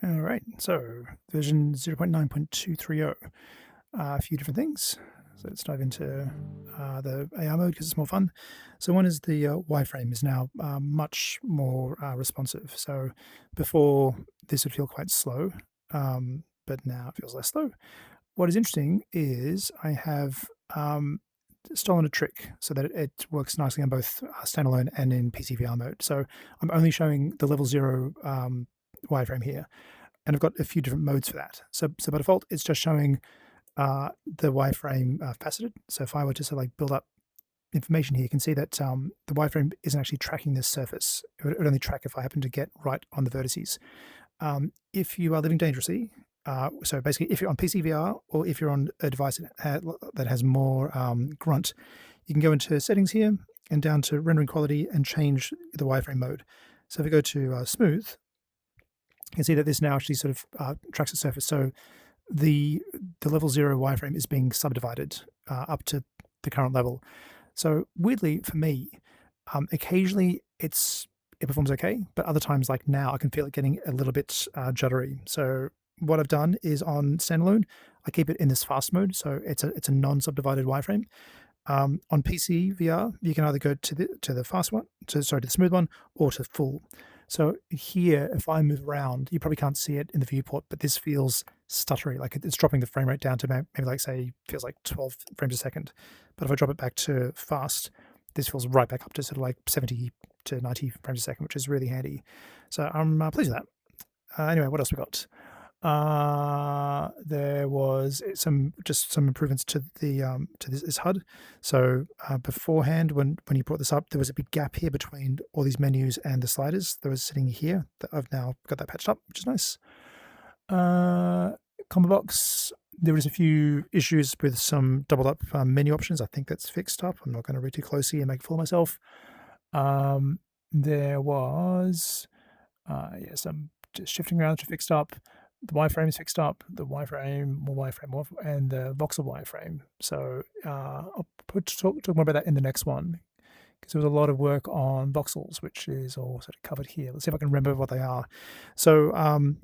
All right, so version 0.9.230, a few different things. So let's dive into the AR mode because it's more fun. So one is the wireframe is now much more responsive. So before this would feel quite slow, but now it feels less slow. What is interesting is I have stolen a trick so that it works nicely on both standalone and in PCVR mode. So I'm only showing the level 0 wireframe here, and I've got a few different modes for that. So by default, it's just showing the wireframe faceted. So if I were to sort of like build up information here, you can see that the wireframe isn't actually tracking this surface. It would only track if I happen to get right on the vertices. If you are living dangerously, so basically if you're on PCVR or if you're on a device that has more grunt, you can go into settings here and down to rendering quality and change the wireframe mode. So if we go to smooth, you can see that this now actually sort of tracks the surface. So the level 0 wireframe is being subdivided up to the current level. So weirdly for me, occasionally it performs okay, but other times like now I can feel it getting a little bit juddery. So what I've done is on standalone, I keep it in this fast mode, so it's a non-subdivided wireframe. On PC VR, you can either go to the fast one, to the smooth one, or to full. So here, if I move around, you probably can't see it in the viewport, but this feels stuttery, like it's dropping the frame rate down to maybe like say feels like 12 frames a second. But if I drop it back to fast, this feels right back up to sort of like 70 to 90 frames a second, which is really handy. So I'm pleased with that. Anyway, what else we got? There was some improvements to this HUD. So beforehand, when you brought this up, there was a big gap here between all these menus and the sliders that was sitting here. That I've now got that patched up, which is nice. Combo box. There was a few issues with some doubled up menu options. I think that's fixed up. I'm not going to read too closely and make a fool of myself. There was some just shifting around, which are fixed up. The wireframe is fixed up. The wireframe, and the voxel wireframe. So I'll talk more about that in the next one because there was a lot of work on voxels, which is all sort of covered here. Let's see if I can remember what they are. So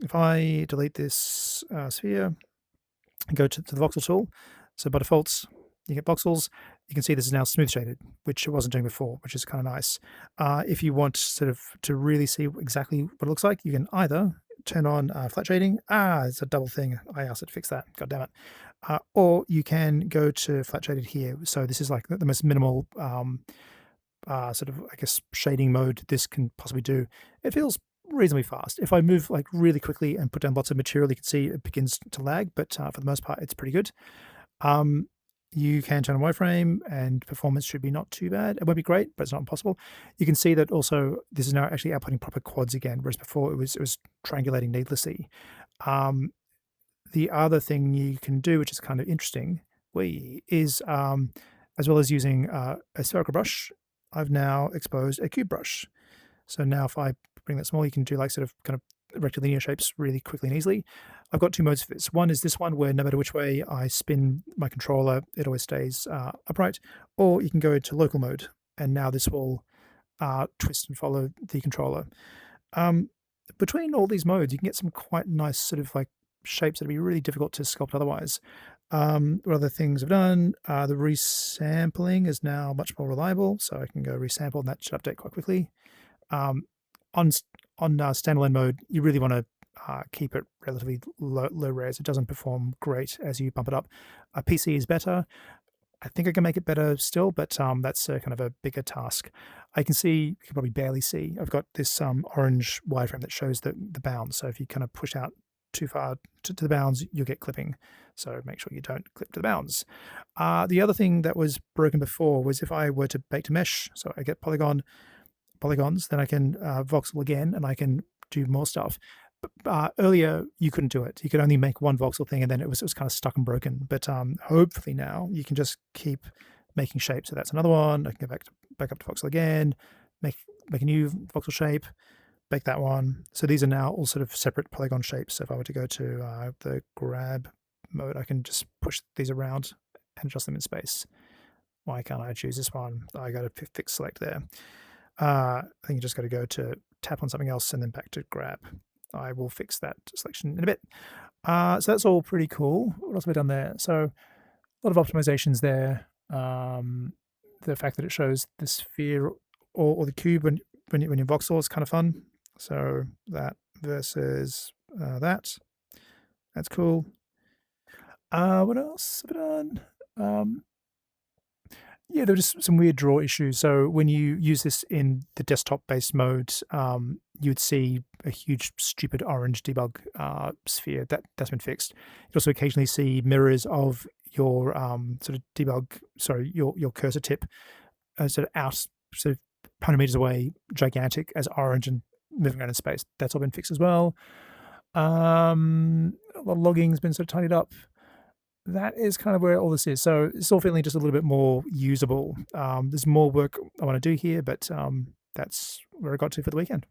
if I delete this sphere and go to the voxel tool, so by default, you get voxels. You can see this is now smooth shaded, which it wasn't doing before, which is kind of nice. If you want sort of to really see exactly what it looks like, you can either turn on flat shading. It's a double thing. I asked it to fix that. God damn it. Or you can go to flat shaded here. So this is like the most minimal sort of, I guess, shading mode this can possibly do. It feels reasonably fast. If I move like really quickly and put down lots of material, you can see it begins to lag, but for the most part, it's pretty good. You can turn on wireframe and performance should be not too bad. It won't be great, but it's not impossible. You can see that also this is now actually outputting proper quads again, whereas before it was triangulating needlessly. The other thing you can do, which is kind of interesting, is as well as using a spherical brush, I've now exposed a cube brush. So now if I bring that small, you can do like sort of kind of rectilinear shapes really quickly and easily. I've got two modes for this. One is this one where no matter which way I spin my controller, it always stays upright. Or you can go into local mode, and now this will twist and follow the controller. Between all these modes, you can get some quite nice sort of like shapes that would be really difficult to sculpt otherwise. What other things I've done? The resampling is now much more reliable, so I can go resample, and that should update quite quickly. On standalone mode, you really want to keep it relatively low res. It doesn't perform great as you bump it up. A PC is better. I think I can make it better still, but that's kind of a bigger task. I can see, you can probably barely see, I've got this orange wireframe that shows the bounds. So if you kind of push out too far to the bounds, you'll get clipping. So make sure you don't clip to the bounds. The other thing that was broken before was if I were to bake to mesh, so I get polygons, then I can voxel again and I can do more stuff. Earlier, you couldn't do it. You could only make one voxel thing and then it was kind of stuck and broken. But hopefully now you can just keep making shapes. So that's another one. I can go back up to voxel again, make a new voxel shape, bake that one. So these are now all sort of separate polygon shapes. So if I were to go to the grab mode, I can just push these around and adjust them in space. Why can't I choose this one? I got to fix select there. I think you just got to go to tap on something else and then back to grab. I will fix that selection in a bit. So that's all pretty cool. What else have we done there? So a lot of optimizations there. The fact that it shows the sphere or the cube when you voxel is kind of fun. So that versus that. That's cool. What else have I done? Yeah, there were just some weird draw issues. So when you use this in the desktop-based mode, you'd see a huge, stupid orange debug sphere. That's been fixed. You also occasionally see mirrors of your sort of debug, sorry, your cursor tip, sort of out, sort of 100 meters away, gigantic as orange and moving around in space. That's all been fixed as well. A lot of logging's been sort of tidied up. That is kind of where all this is. So it's all feeling just a little bit more usable. There's more work I want to do here, but that's where I got to for the weekend.